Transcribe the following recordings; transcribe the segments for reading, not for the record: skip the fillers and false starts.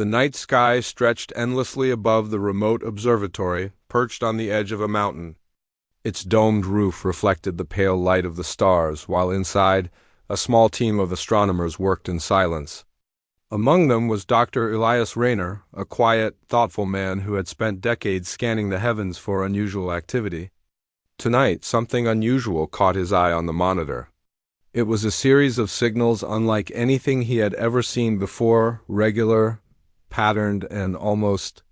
The night sky stretched endlessly above the remote observatory, perched on the edge of a mountain. Its domed roof reflected the pale light of the stars, while inside, a small team of astronomers worked in silence. Among them was Dr. Elias Rayner, a quiet, thoughtful man who had spent decades scanning the heavens for unusual activity. Tonight, something unusual caught his eye on the monitor. It was a series of signals unlike anything he had ever seen before, regular, patterned, and almost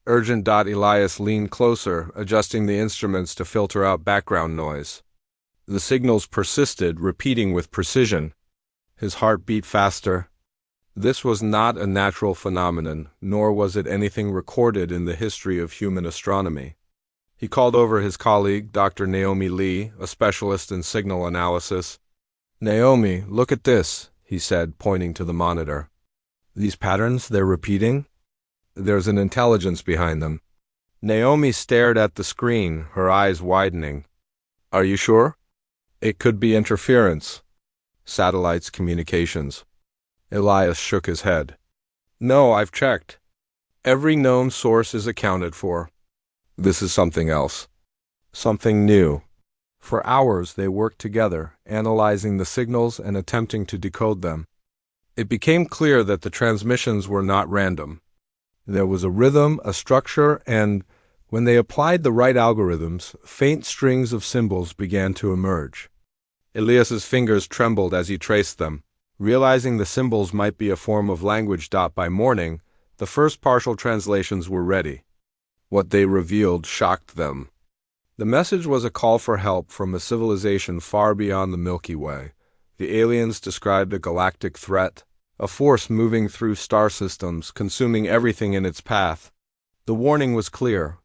urgent. Elias leaned closer, adjusting the instruments to filter out background noise. The signals persisted, repeating with precision. His heart beat faster. This was not a natural phenomenon, nor was it anything recorded in the history of human astronomy. He called over his colleague, Dr. Naomi Lee, a specialist in signal analysis. "Naomi, look at this," he said, pointing to the monitor. "These patterns, they're repeating? There's an intelligence behind them." Naomi stared at the screen, her eyes widening. "Are you sure?" "It could be interference. Satellites, communications." Elias shook his head. "No, I've checked. Every known source is accounted for. This is something else. Something new." For hours they worked together, analyzing the signals and attempting to decode them. It became clear that the transmissions were not random. There was a rhythm, a structure, and, when they applied the right algorithms, faint strings of symbols began to emerge. Elias's fingers trembled as he traced them. Realizing the symbols might be a form of language. By morning, the first partial translations were ready. What they revealed shocked them. The message was a call for help from a civilization far beyond the Milky Way. The aliens described a galactic threat, a force moving through star systems, consuming everything in its path. The warning was clear.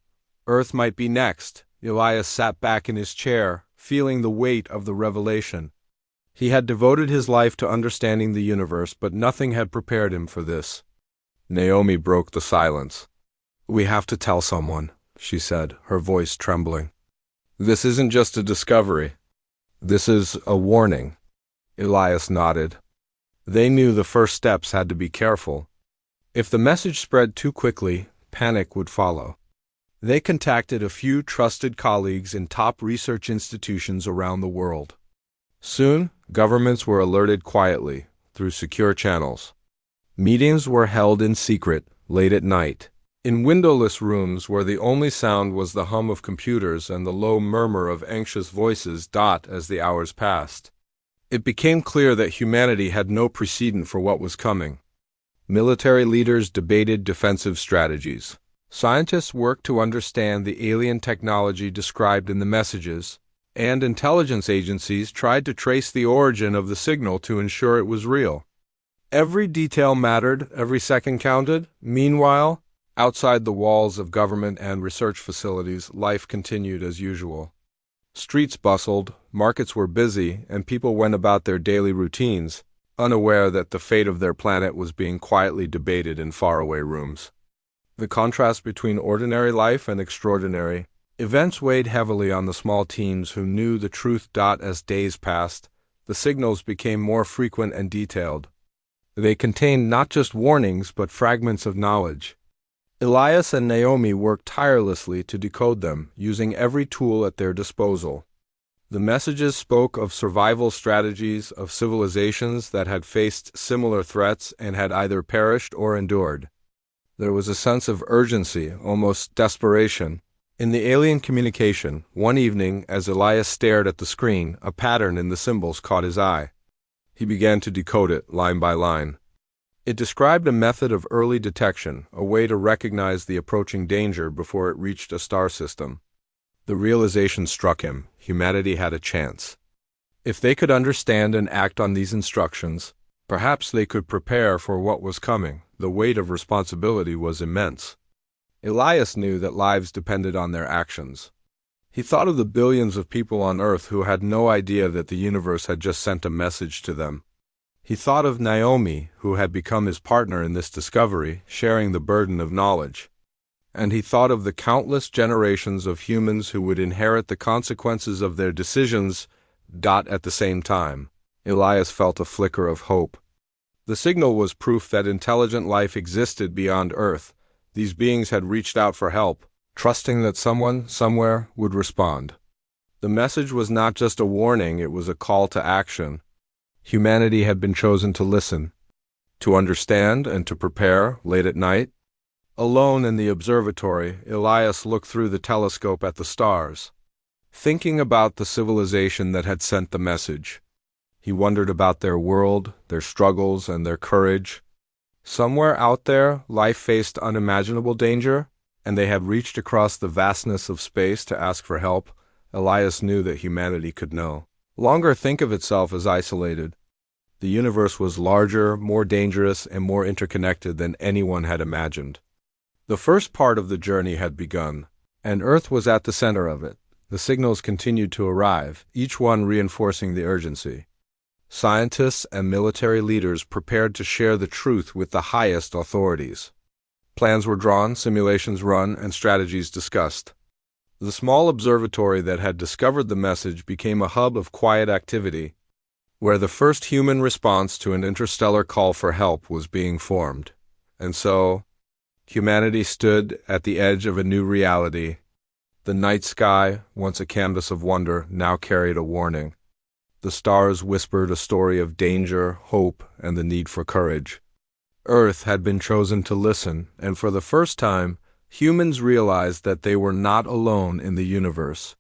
Earth might be next. Elias sat back in his chair, feeling the weight of the revelation. He had devoted his life to understanding the universe, but nothing had prepared him for this. Naomi broke the silence. "We have to tell someone," she said, her voice trembling. "This isn't just a discovery. This is a warning." Elias nodded. They knew the first steps had to be careful. If the message spread too quickly, panic would follow. They contacted a few trusted colleagues in top research institutions around the world. Soon, governments were alerted quietly, through secure channels. Meetings were held in secret, late at night, in windowless rooms where the only sound was the hum of computers and the low murmur of anxious voices. As the hours passed, it became clear that humanity had no precedent for what was coming. Military leaders debated defensive strategies. Scientists worked to understand the alien technology described in the messages, and intelligence agencies tried to trace the origin of the signal to ensure it was real. Every detail mattered, every second counted. Meanwhile, outside the walls of government and research facilities, life continued as usual. Streets bustled, markets were busy, and people went about their daily routines, unaware that the fate of their planet was being quietly debated in faraway rooms. The contrast between ordinary life and extraordinary events weighed heavily on the small teams who knew the truth. As days passed, the signals became more frequent and detailed. They contained not just warnings but fragments of knowledge. Elias and Naomi worked tirelessly to decode them, using every tool at their disposal. The messages spoke of survival strategies of civilizations that had faced similar threats and had either perished or endured. There was a sense of urgency, almost desperation, in the alien communication. One evening, as Elias stared at the screen, a pattern in the symbols caught his eye. He began to decode it, line by line. It described a method of early detection, a way to recognize the approaching danger before it reached a star system. The realization struck him: humanity had a chance. If they could understand and act on these instructions, perhaps they could prepare for what was coming. The weight of responsibility was immense. Elias knew that lives depended on their actions. He thought of the billions of people on Earth who had no idea that the universe had just sent a message to them. He thought of Naomi, who had become his partner in this discovery, sharing the burden of knowledge. And he thought of the countless generations of humans who would inherit the consequences of their decisions. At the same time, Elias felt a flicker of hope. The signal was proof that intelligent life existed beyond Earth. These beings had reached out for help, trusting that someone, somewhere, would respond. The message was not just a warning, it was a call to action. Humanity had been chosen to listen, to understand, and to prepare late at night. Alone in the observatory, Elias looked through the telescope at the stars, thinking about the civilization that had sent the message. He wondered about their world, their struggles, and their courage. Somewhere out there, life faced unimaginable danger, and they had reached across the vastness of space to ask for help. Elias knew that humanity could no longer think of itself as isolated. The universe was larger, more dangerous, and more interconnected than anyone had imagined. The first part of the journey had begun, and Earth was at the center of it. The signals continued to arrive, each one reinforcing the urgency. Scientists and military leaders prepared to share the truth with the highest authorities. Plans were drawn, simulations run, and strategies discussed. The small observatory that had discovered the message became a hub of quiet activity, where the first human response to an interstellar call for help was being formed. And so, humanity stood at the edge of a new reality. The night sky, once a canvas of wonder, now carried a warning. The stars whispered a story of danger, hope, and the need for courage. Earth had been chosen to listen, and for the first time, humans realized that they were not alone in the universe.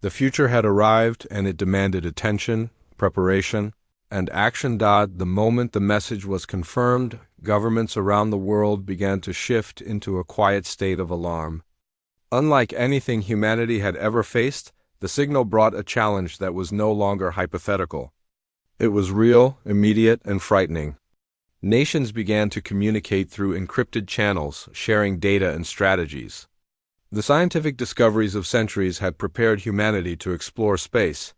The future had arrived, and it demanded attention, preparation, and action. The moment the message was confirmed, governments around the world began to shift into a quiet state of alarm. Unlike anything humanity had ever faced, the signal brought a challenge that was no longer hypothetical. It was real, immediate, and frightening. Nations began to communicate through encrypted channels, sharing data and strategies. The scientific discoveries of centuries had prepared humanity to explore space,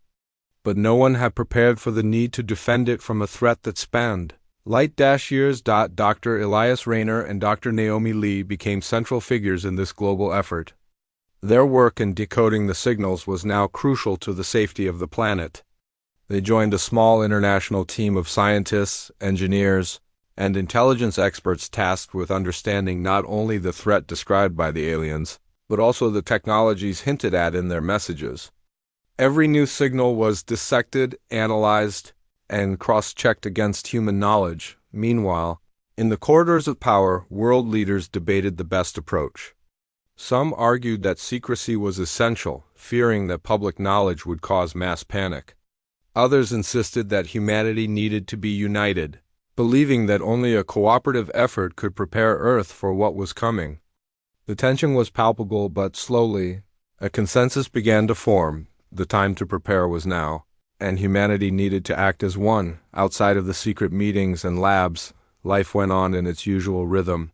but no one had prepared for the need to defend it from a threat that spanned light-years. Dr. Elias Rayner and Dr. Naomi Lee became central figures in this global effort. Their work in decoding the signals was now crucial to the safety of the planet. They joined a small international team of scientists, engineers, and intelligence experts tasked with understanding not only the threat described by the aliens, but also the technologies hinted at in their messages. Every new signal was dissected, analyzed, and cross-checked against human knowledge. Meanwhile, in the corridors of power, world leaders debated the best approach. Some argued that secrecy was essential, fearing that public knowledge would cause mass panic. Others insisted that humanity needed to be united, believing that only a cooperative effort could prepare Earth for what was coming. The tension was palpable, but slowly, a consensus began to form. The time to prepare was now, and humanity needed to act as one. Outside of the secret meetings and labs, life went on in its usual rhythm.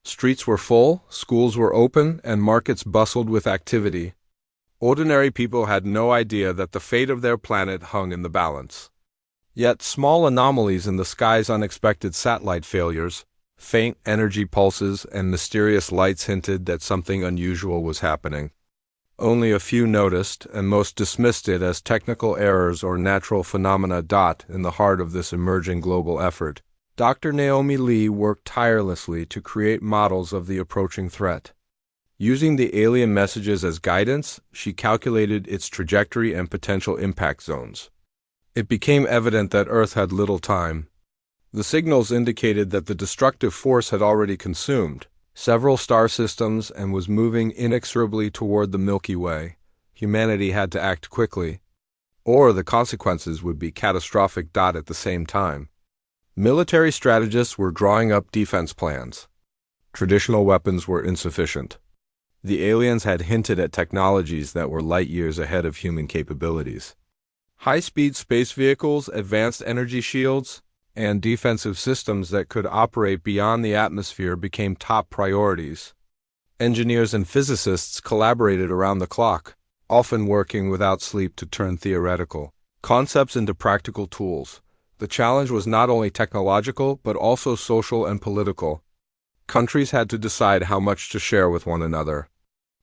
Streets were full, schools were open, and markets bustled with activity. Ordinary people had no idea that the fate of their planet hung in the balance. Yet small anomalies in the sky's unexpected satellite failures, faint energy pulses, and mysterious lights hinted that something unusual was happening. Only a few noticed, and most dismissed it as technical errors or natural phenomena. In the heart of this emerging global effort, Dr. Naomi Lee worked tirelessly to create models of the approaching threat. Using the alien messages as guidance, she calculated its trajectory and potential impact zones. It became evident that Earth had little time. The signals indicated that the destructive force had already consumed several star systems and was moving inexorably toward the Milky Way. Humanity had to act quickly, or the consequences would be catastrophic. At the same time, military strategists were drawing up defense plans. Traditional weapons were insufficient. The aliens had hinted at technologies that were light years ahead of human capabilities. High-speed space vehicles, advanced energy shields, and defensive systems that could operate beyond the atmosphere became top priorities. Engineers and physicists collaborated around the clock, often working without sleep to turn theoretical concepts into practical tools. The challenge was not only technological, but also social and political. Countries had to decide how much to share with one another.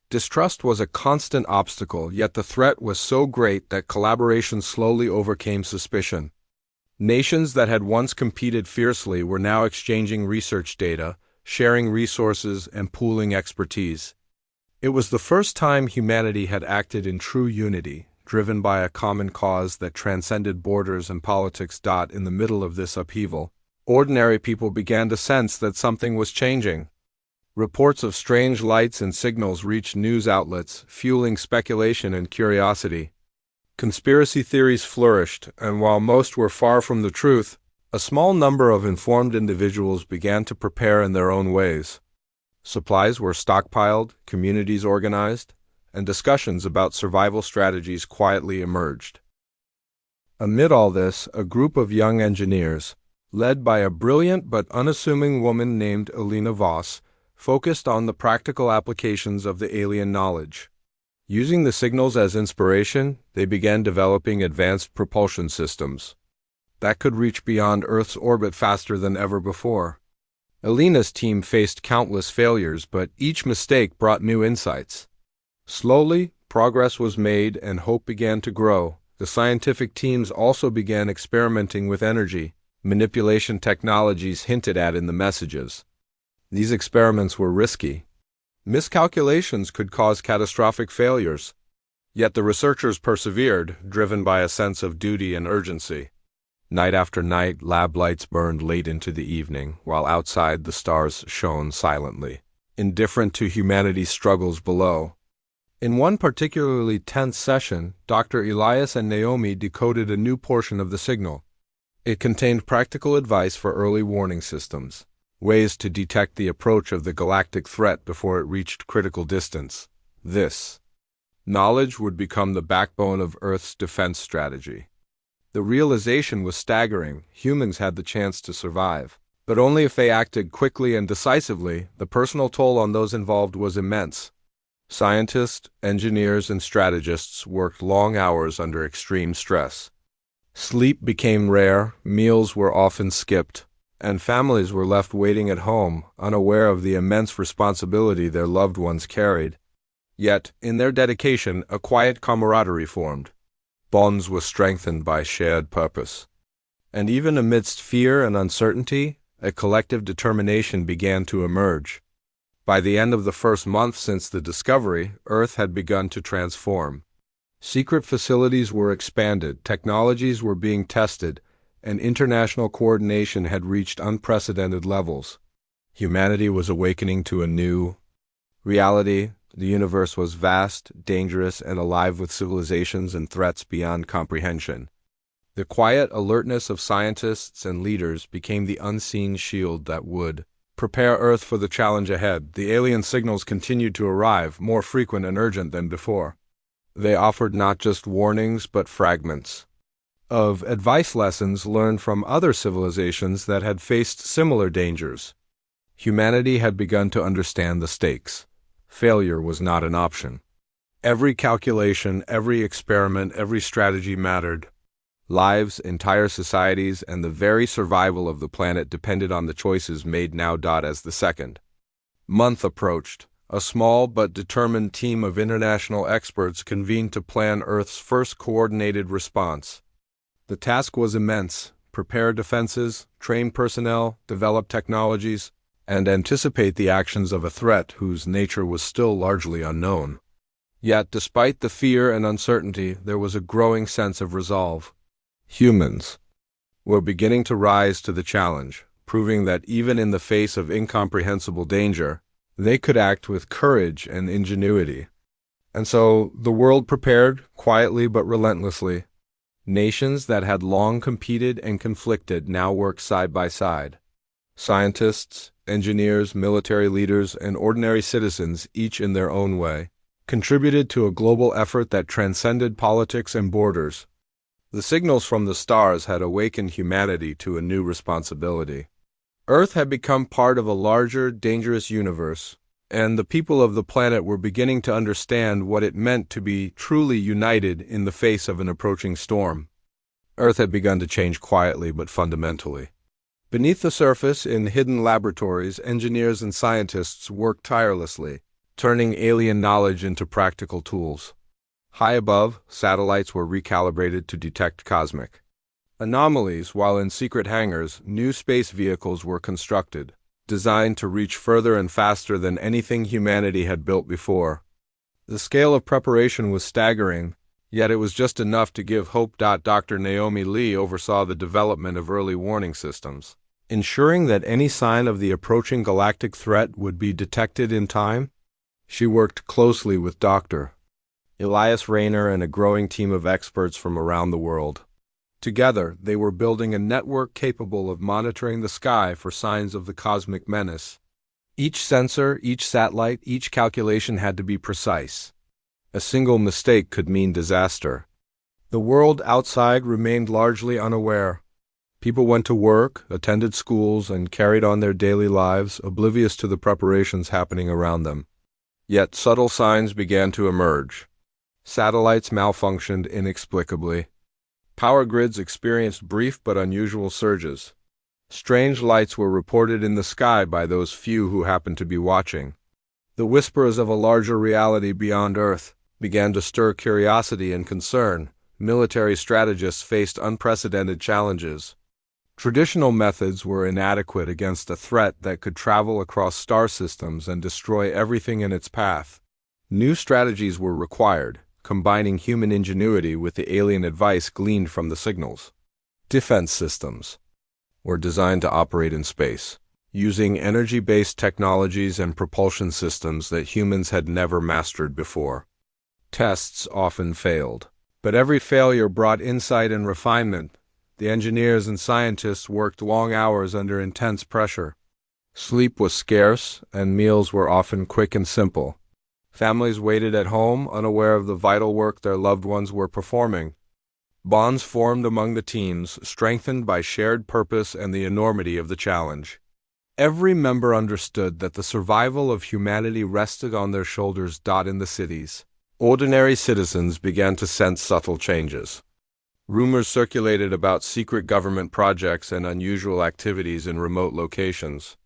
Distrust was a constant obstacle, yet the threat was so great that collaboration slowly overcame suspicion. Nations that had once competed fiercely were now exchanging research data, sharing resources, and pooling expertise. It was the first time humanity had acted in true unity, driven by a common cause that transcended borders and politics. In the middle of this upheaval, ordinary people began to sense that something was changing. Reports of strange lights and signals reached news outlets, fueling speculation and curiosity. Conspiracy theories flourished, and while most were far from the truth, a small number of informed individuals began to prepare in their own ways. Supplies were stockpiled, communities organized, and discussions about survival strategies quietly emerged. Amid all this, a group of young engineers, led by a brilliant but unassuming woman named Elena Voss, focused on the practical applications of the alien knowledge. Using the signals as inspiration, they began developing advanced propulsion systems that could reach beyond Earth's orbit faster than ever before. Elena's team faced countless failures, but each mistake brought new insights. Slowly, progress was made and hope began to grow. The scientific teams also began experimenting with energy manipulation technologies hinted at in the messages. These experiments were risky. Miscalculations could cause catastrophic failures. Yet the researchers persevered, driven by a sense of duty and urgency. Night after night, lab lights burned late into the evening, while outside the stars shone silently, indifferent to humanity's struggles below. In one particularly tense session, Dr. Elias and Naomi decoded a new portion of the signal. It contained practical advice for early warning systems, ways to detect the approach of the galactic threat before it reached critical distance. This knowledge would become the backbone of Earth's defense strategy. The realization was staggering. Humans had the chance to survive, but only if they acted quickly and decisively. The personal toll on those involved was immense. Scientists, engineers, and strategists worked long hours under extreme stress. Sleep became rare, meals were often skipped, and families were left waiting at home, unaware of the immense responsibility their loved ones carried. Yet, in their dedication, a quiet camaraderie formed. Bonds were strengthened by shared purpose. And even amidst fear and uncertainty, a collective determination began to emerge. By the end of the first month since the discovery, Earth had begun to transform. Secret facilities were expanded, technologies were being tested, and international coordination had reached unprecedented levels. Humanity was awakening to a new reality. The universe was vast, dangerous, and alive with civilizations and threats beyond comprehension. The quiet alertness of scientists and leaders became the unseen shield that would prepare Earth for the challenge ahead. The alien signals continued to arrive, more frequent and urgent than before. They offered not just warnings but fragments of advice lessons learned from other civilizations that had faced similar dangers. Humanity had begun to understand the stakes. Failure was not an option. Every calculation, every experiment, every strategy mattered. Lives, entire societies, and the very survival of the planet depended on the choices made now. As the second month approached, a small but determined team of international experts convened to plan Earth's first coordinated response. The task was immense: prepare defenses, train personnel, develop technologies, and anticipate the actions of a threat whose nature was still largely unknown. Yet, despite the fear and uncertainty, there was a growing sense of resolve. Humans were beginning to rise to the challenge, proving that even in the face of incomprehensible danger, they could act with courage and ingenuity. And so the world prepared, quietly but relentlessly. Nations that had long competed and conflicted now worked side by side. Scientists, engineers, military leaders, and ordinary citizens, each in their own way, contributed to a global effort that transcended politics and borders. The signals from the stars had awakened humanity to a new responsibility. Earth had become part of a larger, dangerous universe, and the people of the planet were beginning to understand what it meant to be truly united in the face of an approaching storm. Earth had begun to change quietly but fundamentally. Beneath the surface, in hidden laboratories, engineers and scientists worked tirelessly, turning alien knowledge into practical tools. High above, satellites were recalibrated to detect cosmic Anomalies, while in secret hangars, new space vehicles were constructed, designed to reach further and faster than anything humanity had built before. The scale of preparation was staggering, yet it was just enough to give hope. Dr. Naomi Lee oversaw the development of early warning systems, ensuring that any sign of the approaching galactic threat would be detected in time. She worked closely with Dr. Elias Rayner and a growing team of experts from around the world. Together, they were building a network capable of monitoring the sky for signs of the cosmic menace. Each sensor, each satellite, each calculation had to be precise. A single mistake could mean disaster. The world outside remained largely unaware. People went to work, attended schools, and carried on their daily lives, oblivious to the preparations happening around them. Yet subtle signs began to emerge. Satellites malfunctioned inexplicably. Power grids experienced brief but unusual surges. Strange lights were reported in the sky by those few who happened to be watching. The whispers of a larger reality beyond Earth began to stir curiosity and concern. Military strategists faced unprecedented challenges. Traditional methods were inadequate against a threat that could travel across star systems and destroy everything in its path. New strategies were required, combining human ingenuity with the alien advice gleaned from the signals. Defense systems were designed to operate in space, using energy-based technologies and propulsion systems that humans had never mastered before. Tests often failed, but every failure brought insight and refinement. The engineers and scientists worked long hours under intense pressure. Sleep was scarce, and meals were often quick and simple. Families waited at home, unaware of the vital work their loved ones were performing. Bonds formed among the teams, strengthened by shared purpose and the enormity of the challenge. Every member understood that the survival of humanity rested on their shoulders. In the cities, ordinary citizens began to sense subtle changes. Rumors circulated about secret government projects and unusual activities in remote locations.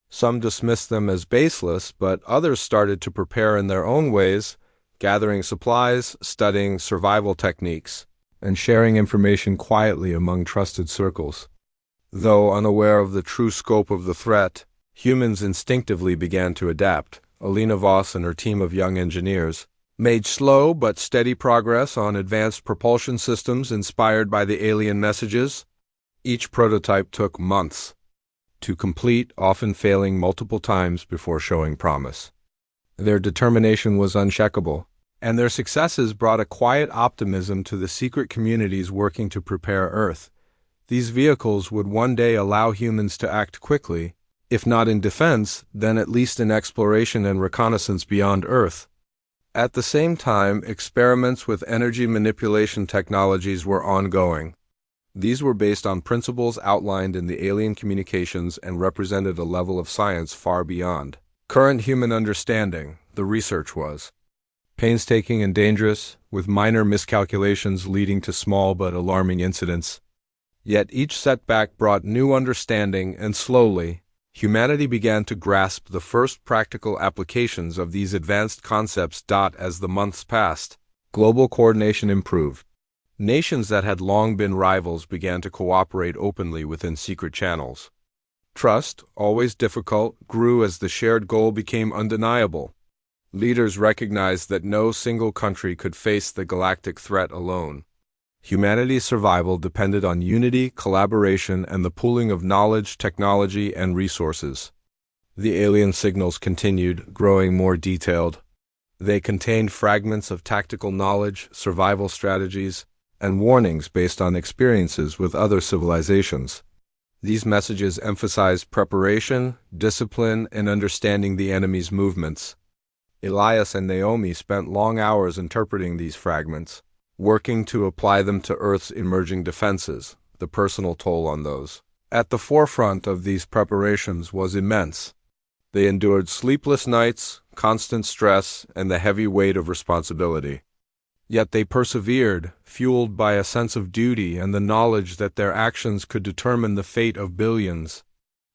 Some dismissed them as baseless, but others started to prepare in their own ways, gathering supplies, studying survival techniques, and sharing information quietly among trusted circles. Though unaware of the true scope of the threat, humans instinctively began to adapt. Alina Voss and her team of young engineers made slow but steady progress on advanced propulsion systems inspired by the alien messages. Each prototype took months to complete, often failing multiple times before showing promise. Their determination was unshakable, and their successes brought a quiet optimism to the secret communities working to prepare Earth. These vehicles would one day allow humans to act quickly, if not in defense, then at least in exploration and reconnaissance beyond Earth. At the same time, experiments with energy manipulation technologies were ongoing. These were based on principles outlined in the alien communications and represented a level of science far beyond current human understanding. The research was painstaking and dangerous, with minor miscalculations leading to small but alarming incidents. Yet each setback brought new understanding, and slowly, humanity began to grasp the first practical applications of these advanced concepts. As the months passed, global coordination improved. Nations that had long been rivals began to cooperate openly within secret channels. Trust, always difficult, grew as the shared goal became undeniable. Leaders recognized that no single country could face the galactic threat alone. Humanity's survival depended on unity, collaboration, and the pooling of knowledge, technology, and resources. The alien signals continued, growing more detailed. They contained fragments of tactical knowledge, survival strategies, and warnings based on experiences with other civilizations. These messages emphasized preparation, discipline, and understanding the enemy's movements. Elias and Naomi spent long hours interpreting these fragments, working to apply them to Earth's emerging defenses. The personal toll on those at the forefront of these preparations was immense. They endured sleepless nights, constant stress, and the heavy weight of responsibility. Yet they persevered, fueled by a sense of duty and the knowledge that their actions could determine the fate of billions.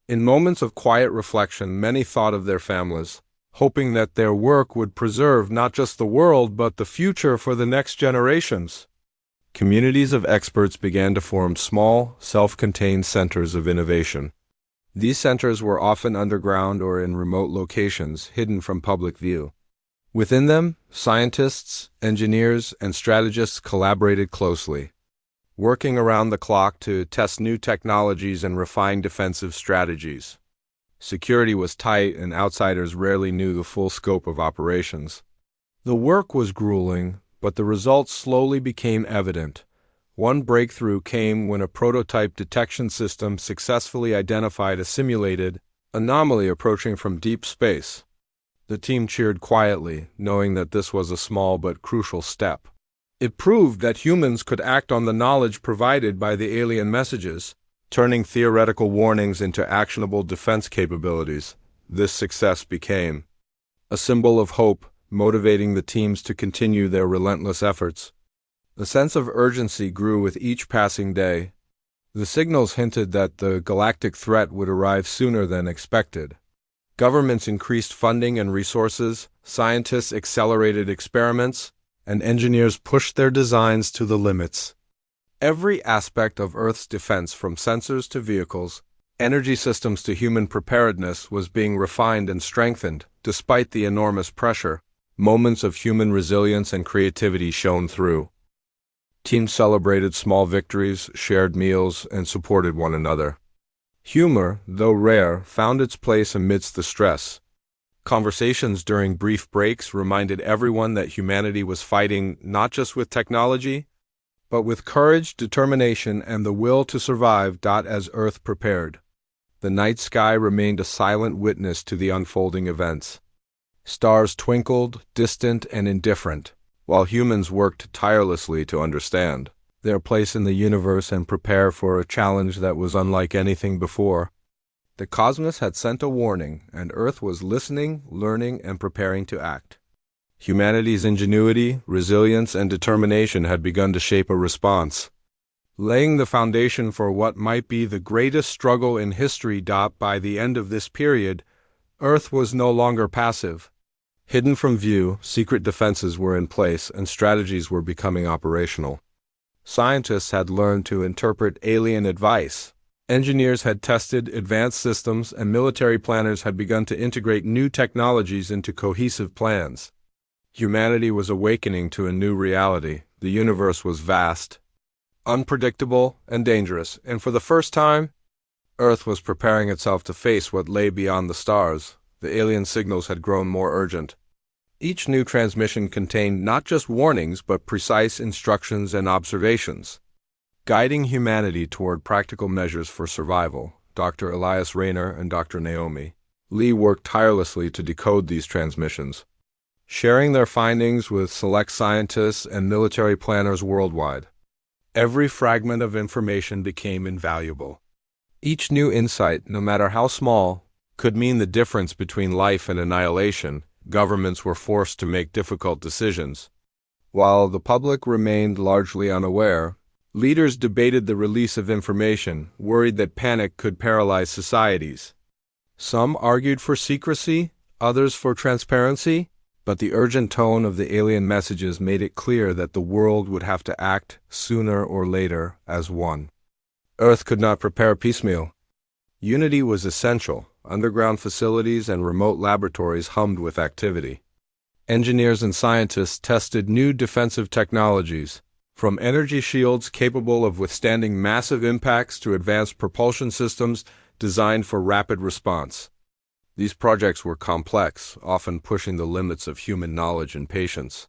In moments of quiet reflection, many thought of their families, hoping that their work would preserve not just the world but the future for the next generations. Communities of experts began to form small, self-contained centers of innovation. These centers were often underground or in remote locations, hidden from public view. Within them, scientists, engineers, and strategists collaborated closely, working around the clock to test new technologies and refine defensive strategies. Security was tight, and outsiders rarely knew the full scope of operations. The work was grueling, but the results slowly became evident. One breakthrough came when a prototype detection system successfully identified a simulated anomaly approaching from deep space. The team cheered quietly, knowing that this was a small but crucial step. It proved that humans could act on the knowledge provided by the alien messages, turning theoretical warnings into actionable defense capabilities. This success became a symbol of hope, motivating the teams to continue their relentless efforts. The sense of urgency grew with each passing day. The signals hinted that the galactic threat would arrive sooner than expected. Governments increased funding and resources, scientists accelerated experiments, and engineers pushed their designs to the limits. Every aspect of Earth's defense, from sensors to vehicles, energy systems to human preparedness, was being refined and strengthened. Despite the enormous pressure, moments of human resilience and creativity shone through. Teams celebrated small victories, shared meals, and supported one another. Humor, though rare, found its place amidst the stress. Conversations during brief breaks reminded everyone that humanity was fighting not just with technology, but with courage, determination, and the will to survive. As Earth prepared, the night sky remained a silent witness to the unfolding events. Stars twinkled, distant and indifferent, while humans worked tirelessly to understand their place in the universe and prepare for a challenge that was unlike anything before. The cosmos had sent a warning, and Earth was listening, learning, and preparing to act. Humanity's ingenuity, resilience, and determination had begun to shape a response, laying the foundation for what might be the greatest struggle in history. By the end of this period, Earth was no longer passive. Hidden from view, secret defenses were in place, and strategies were becoming operational. Scientists had learned to interpret alien advice. Engineers had tested advanced systems, and military planners had begun to integrate new technologies into cohesive plans. Humanity was awakening to a new reality. The universe was vast, unpredictable, and dangerous, and for the first time, Earth was preparing itself to face what lay beyond the stars. The alien signals had grown more urgent. Each new transmission contained not just warnings, but precise instructions and observations, guiding humanity toward practical measures for survival. Dr. Elias Rayner and Dr. Naomi Lee worked tirelessly to decode these transmissions, sharing their findings with select scientists and military planners worldwide. Every fragment of information became invaluable. Each new insight, no matter how small, could mean the difference between life and annihilation. Governments were forced to make difficult decisions. While the public remained largely unaware, leaders debated the release of information, worried that panic could paralyze societies. Some argued for secrecy, others for transparency, but the urgent tone of the alien messages made it clear that the world would have to act sooner or later as one. Earth could not prepare piecemeal. Unity was essential. Underground facilities and remote laboratories hummed with activity. Engineers and scientists tested new defensive technologies, from energy shields capable of withstanding massive impacts to advanced propulsion systems designed for rapid response. These projects were complex, often pushing the limits of human knowledge and patience.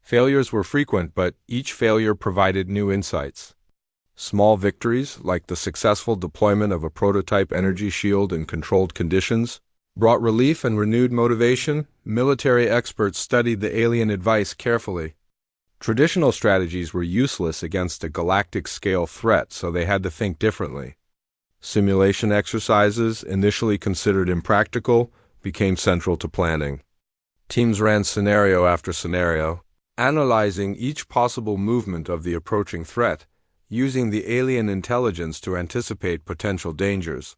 Failures were frequent, but each failure provided new insights. Small victories, like the successful deployment of a prototype energy shield in controlled conditions, brought relief and renewed motivation. Military experts studied the alien advice carefully. Traditional strategies were useless against a galactic-scale threat, so they had to think differently. Simulation exercises, initially considered impractical, became central to planning. Teams ran scenario after scenario, analyzing each possible movement of the approaching threat, using the alien intelligence to anticipate potential dangers.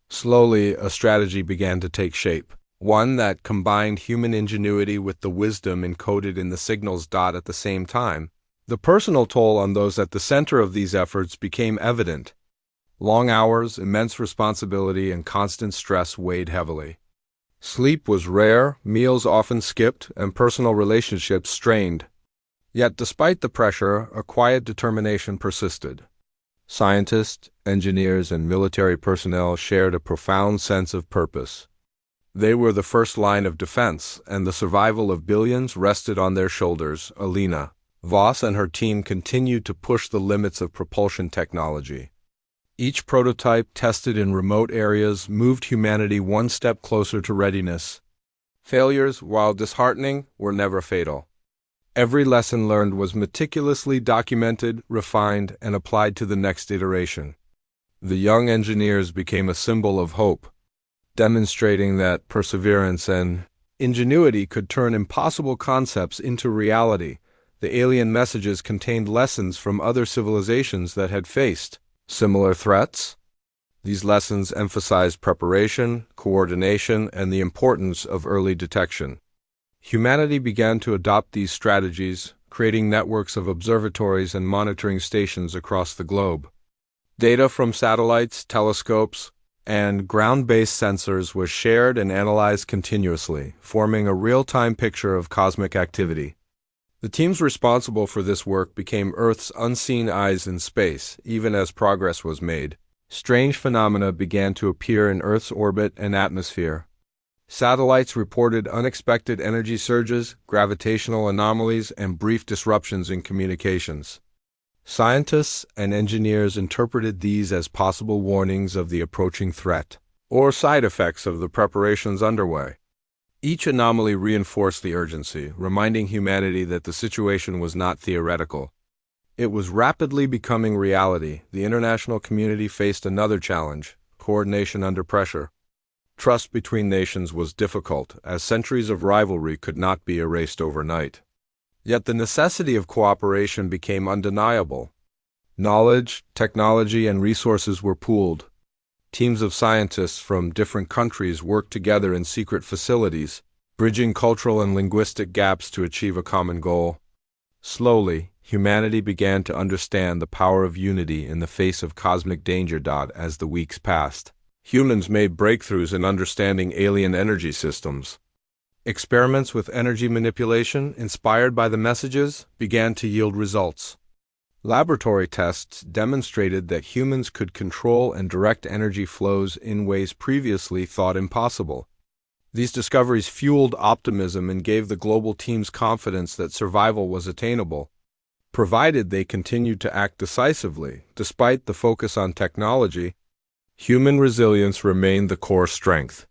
Slowly, a strategy began to take shape, one that combined human ingenuity with the wisdom encoded in the signals. At the same time, The personal toll on those at the center of these efforts became evident. Long hours, immense responsibility, and constant stress weighed heavily. Sleep was rare, meals often skipped, and personal relationships strained. Yet despite the pressure, a quiet determination persisted. Scientists, engineers, and military personnel shared a profound sense of purpose. They were the first line of defense, and the survival of billions rested on their shoulders. Alina Voss and her team continued to push the limits of propulsion technology. Each prototype tested in remote areas moved humanity one step closer to readiness. Failures, while disheartening, were never fatal. Every lesson learned was meticulously documented, refined, and applied to the next iteration. The young engineers became a symbol of hope, demonstrating that perseverance and ingenuity could turn impossible concepts into reality. The alien messages contained lessons from other civilizations that had faced similar threats. These lessons emphasized preparation, coordination, and the importance of early detection. Humanity began to adopt these strategies, creating networks of observatories and monitoring stations across the globe. Data from satellites, telescopes, and ground-based sensors was shared and analyzed continuously, forming a real-time picture of cosmic activity. The teams responsible for this work became Earth's unseen eyes in space, even as progress was made. Strange phenomena began to appear in Earth's orbit and atmosphere. Satellites reported unexpected energy surges, gravitational anomalies, and brief disruptions in communications. Scientists and engineers interpreted these as possible warnings of the approaching threat, or side effects of the preparations underway. Each anomaly reinforced the urgency, reminding humanity that the situation was not theoretical. It was rapidly becoming reality. The international community faced another challenge: coordination under pressure. Trust between nations was difficult, as centuries of rivalry could not be erased overnight. Yet the necessity of cooperation became undeniable. Knowledge, technology, and resources were pooled. Teams of scientists from different countries worked together in secret facilities, bridging cultural and linguistic gaps to achieve a common goal. Slowly, humanity began to understand the power of unity in the face of cosmic danger. As the weeks passed, humans made breakthroughs in understanding alien energy systems. Experiments with energy manipulation, inspired by the messages, began to yield results. Laboratory tests demonstrated that humans could control and direct energy flows in ways previously thought impossible. These discoveries fueled optimism and gave the global teams confidence that survival was attainable, provided they continued to act decisively. Despite the focus on technology, human resilience remained the core strength.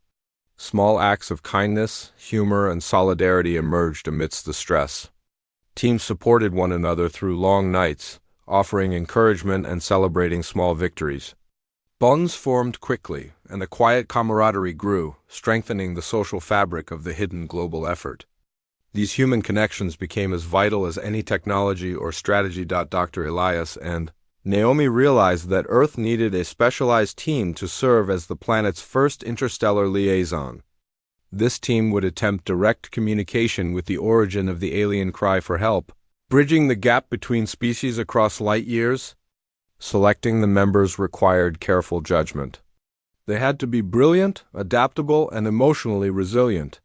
Small acts of kindness, humor, and solidarity emerged amidst the stress. Teams supported one another through long nights, offering encouragement and celebrating small victories. Bonds formed quickly, and a quiet camaraderie grew, strengthening the social fabric of the hidden global effort. These human connections became as vital as any technology or strategy. Dr. Elias and Naomi realized that Earth needed a specialized team to serve as the planet's first interstellar liaison. This team would attempt direct communication with the origin of the alien cry for help, bridging the gap between species across light years. Selecting the members required careful judgment. They had to be brilliant, adaptable, and emotionally resilient.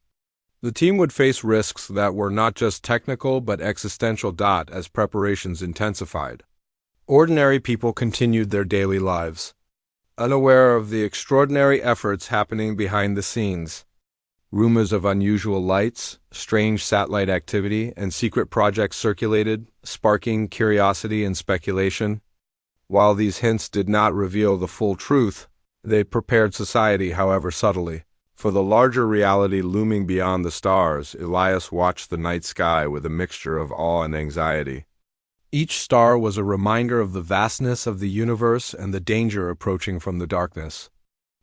The team would face risks that were not just technical but existential. As preparations intensified, ordinary people continued their daily lives, unaware of the extraordinary efforts happening behind the scenes. Rumors of unusual lights, strange satellite activity, and secret projects circulated, sparking curiosity and speculation. While these hints did not reveal the full truth, they prepared society, however subtly, for the larger reality looming beyond the stars. Elias watched the night sky with a mixture of awe and anxiety. Each star was a reminder of the vastness of the universe and the danger approaching from the darkness.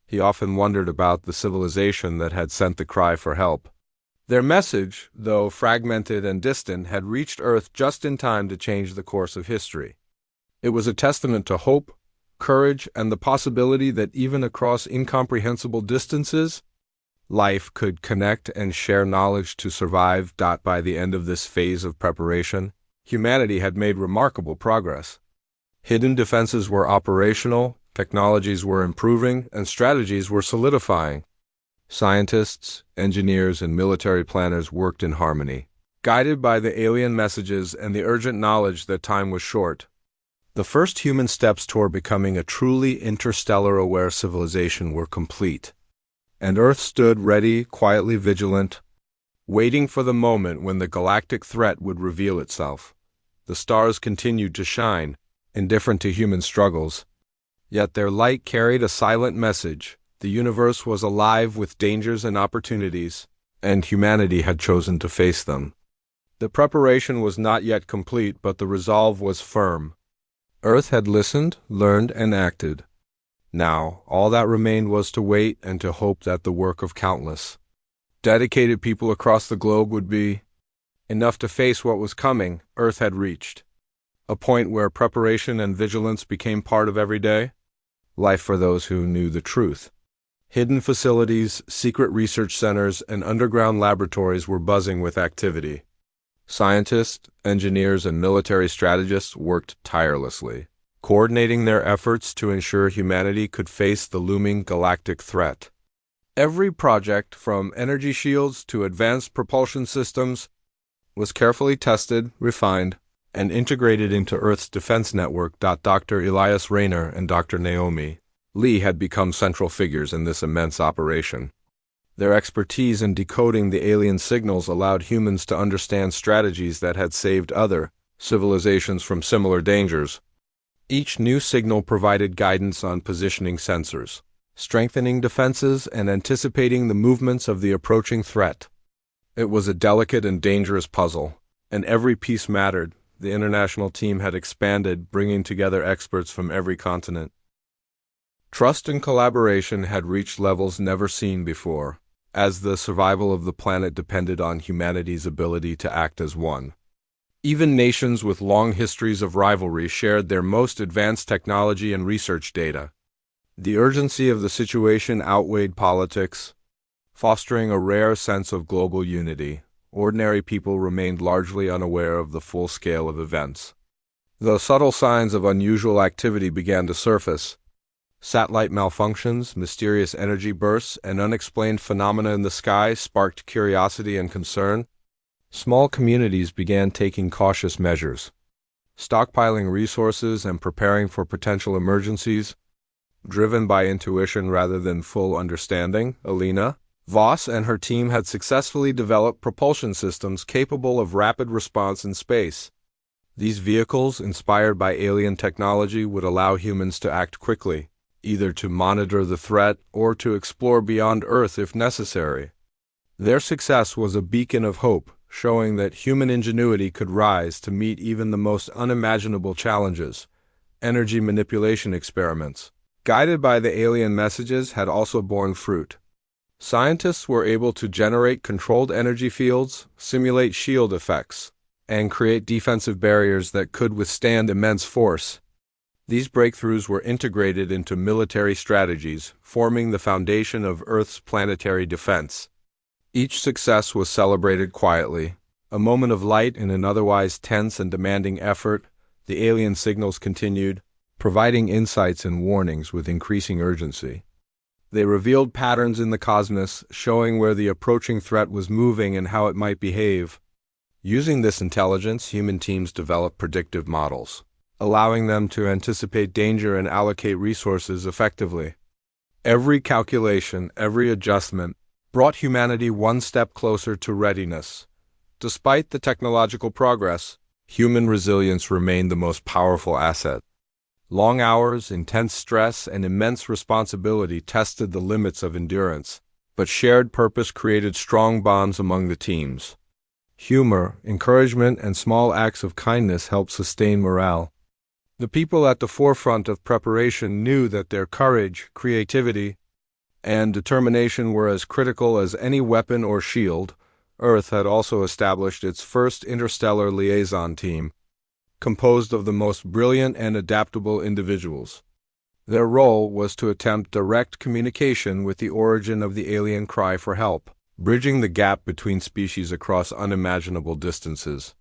He often wondered about the civilization that had sent the cry for help. Their message, though fragmented and distant, had reached Earth just in time to change the course of history. It was a testament to hope, courage, and the possibility that even across incomprehensible distances, life could connect and share knowledge to survive. By the end of this phase of preparation, humanity had made remarkable progress. Hidden defenses were operational, technologies were improving, and strategies were solidifying. Scientists, engineers, and military planners worked in harmony, guided by the alien messages and the urgent knowledge that time was short. The first human steps toward becoming a truly interstellar-aware civilization were complete, and Earth stood ready, quietly vigilant, waiting for the moment when the galactic threat would reveal itself. The stars continued to shine, indifferent to human struggles, yet their light carried a silent message. The universe was alive with dangers and opportunities, and humanity had chosen to face them. The preparation was not yet complete, but the resolve was firm. Earth had listened, learned, and acted. Now, all that remained was to wait and to hope that the work of countless, dedicated people across the globe would be enough to face what was coming. Earth had reached a point where preparation and vigilance became part of everyday life for those who knew the truth. Hidden facilities, secret research centers, and underground laboratories were buzzing with activity. Scientists, engineers, and military strategists worked tirelessly, coordinating their efforts to ensure humanity could face the looming galactic threat. Every project, from energy shields to advanced propulsion systems, was carefully tested, refined, and integrated into Earth's defense network. Dr. Elias Rayner and Dr. Naomi Lee had become central figures in this immense operation. Their expertise in decoding the alien signals allowed humans to understand strategies that had saved other civilizations from similar dangers. Each new signal provided guidance on positioning sensors, strengthening defenses, and anticipating the movements of the approaching threat. It was a delicate and dangerous puzzle, and every piece mattered. The international team had expanded, bringing together experts from every continent. Trust and collaboration had reached levels never seen before, as the survival of the planet depended on humanity's ability to act as one. Even nations with long histories of rivalry shared their most advanced technology and research data. The urgency of the situation outweighed politics, fostering a rare sense of global unity. Ordinary people remained largely unaware of the full scale of events. Though subtle signs of unusual activity began to surface, satellite malfunctions, mysterious energy bursts, and unexplained phenomena in the sky sparked curiosity and concern. Small communities began taking cautious measures, stockpiling resources and preparing for potential emergencies, driven by intuition rather than full understanding. Alina Voss and her team had successfully developed propulsion systems capable of rapid response in space. These vehicles, inspired by alien technology, would allow humans to act quickly, either to monitor the threat or to explore beyond Earth if necessary. Their success was a beacon of hope, showing that human ingenuity could rise to meet even the most unimaginable challenges. Energy manipulation experiments, guided by the alien messages, had also borne fruit. Scientists were able to generate controlled energy fields, simulate shield effects, and create defensive barriers that could withstand immense force. These breakthroughs were integrated into military strategies, forming the foundation of Earth's planetary defense. Each success was celebrated quietly, a moment of light in an otherwise tense and demanding effort. The alien signals continued, providing insights and warnings with increasing urgency. They revealed patterns in the cosmos, showing where the approaching threat was moving and how it might behave. Using this intelligence, human teams developed predictive models, allowing them to anticipate danger and allocate resources effectively. Every calculation, every adjustment, brought humanity one step closer to readiness. Despite the technological progress, human resilience remained the most powerful asset. Long hours, intense stress, and immense responsibility tested the limits of endurance, but shared purpose created strong bonds among the teams. Humor, encouragement, and small acts of kindness helped sustain morale. The people at the forefront of preparation knew that their courage, creativity, and determination were as critical as any weapon or shield. Earth had also established its first interstellar liaison team, composed of the most brilliant and adaptable individuals. Their role was to attempt direct communication with the origin of the alien cry for help, bridging the gap between species across unimaginable distances.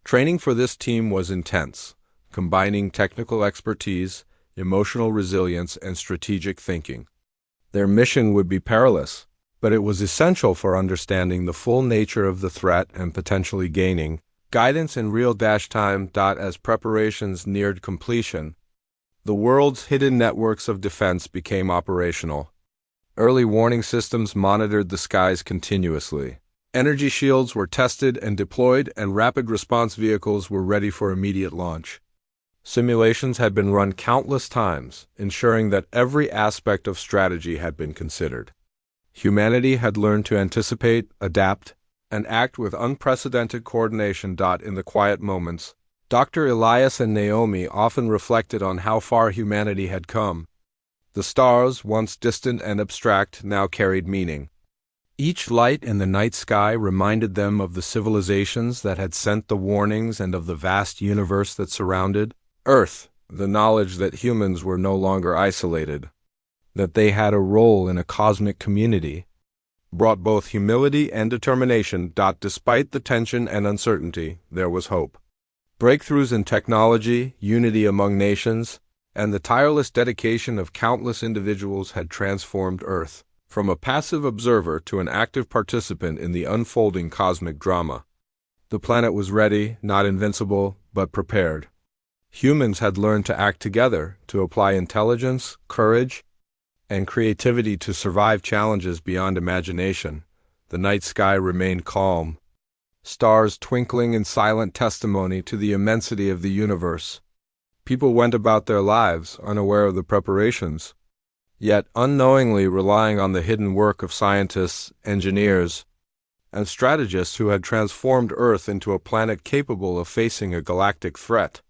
Training for this team was intense, combining technical expertise, emotional resilience, and strategic thinking. Their mission would be perilous, but it was essential for understanding the full nature of the threat and potentially gaining guidance in real-time. As preparations neared completion, the world's hidden networks of defense became operational. Early warning systems monitored the skies continuously. Energy shields were tested and deployed, and rapid response vehicles were ready for immediate launch. Simulations had been run countless times, ensuring that every aspect of strategy had been considered. Humanity had learned to anticipate, adapt, and act with unprecedented coordination. In the quiet moments, Dr. Elias and Naomi often reflected on how far humanity had come. The stars, once distant and abstract, now carried meaning. Each light in the night sky reminded them of the civilizations that had sent the warnings and of the vast universe that surrounded Earth. The knowledge that humans were no longer isolated, that they had a role in a cosmic community, brought both humility and determination. Despite the tension and uncertainty, there was hope. Breakthroughs in technology, unity among nations, and the tireless dedication of countless individuals had transformed Earth from a passive observer to an active participant in the unfolding cosmic drama. The planet was ready, not invincible, but prepared. Humans had learned to act together, to apply intelligence, courage, and creativity to survive challenges beyond imagination. The night sky remained calm, stars twinkling in silent testimony to the immensity of the universe. People went about their lives, unaware of the preparations, yet unknowingly relying on the hidden work of scientists, engineers, and strategists who had transformed Earth into a planet capable of facing a galactic threat.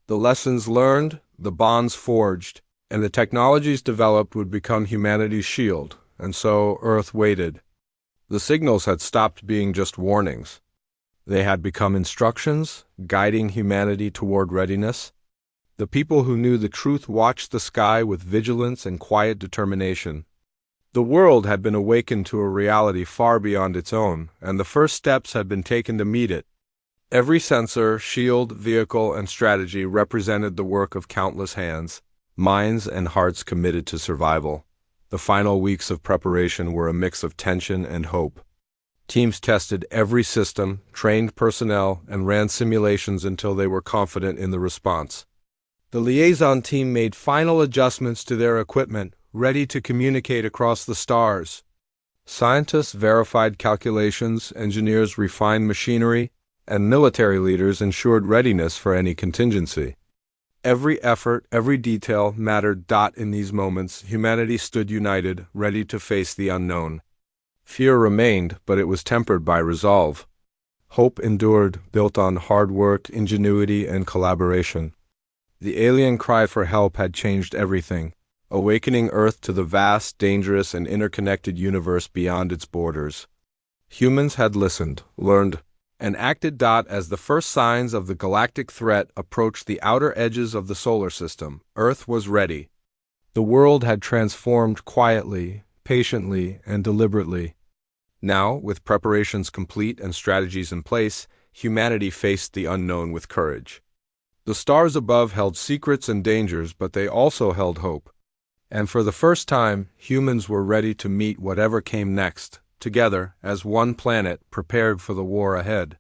The lessons learned, the bonds forged, and the technologies developed would become humanity's shield, and so Earth waited. The signals had stopped being just warnings. They had become instructions, guiding humanity toward readiness. The people who knew the truth watched the sky with vigilance and quiet determination. The world had been awakened to a reality far beyond its own, and the first steps had been taken to meet it. Every sensor, shield, vehicle, and strategy represented the work of countless hands, minds, and hearts committed to survival. The final weeks of preparation were a mix of tension and hope. Teams tested every system, trained personnel, and ran simulations until they were confident in the response. The liaison team made final adjustments to their equipment, ready to communicate across the stars. Scientists verified calculations, engineers refined machinery, and military leaders ensured readiness for any contingency. Every effort, every detail mattered. In these moments, humanity stood united, ready to face the unknown. Fear remained, but it was tempered by resolve. Hope endured, built on hard work, ingenuity, and collaboration. The alien cry for help had changed everything, awakening Earth to the vast, dangerous, and interconnected universe beyond its borders. Humans had listened, learned, and acted. As the first signs of the galactic threat approached the outer edges of the solar system, Earth was ready. The world had transformed quietly, patiently, and deliberately. Now, with preparations complete and strategies in place, humanity faced the unknown with courage. The stars above held secrets and dangers, but they also held hope. And for the first time, humans were ready to meet whatever came next, together, as one planet, prepared for the war ahead.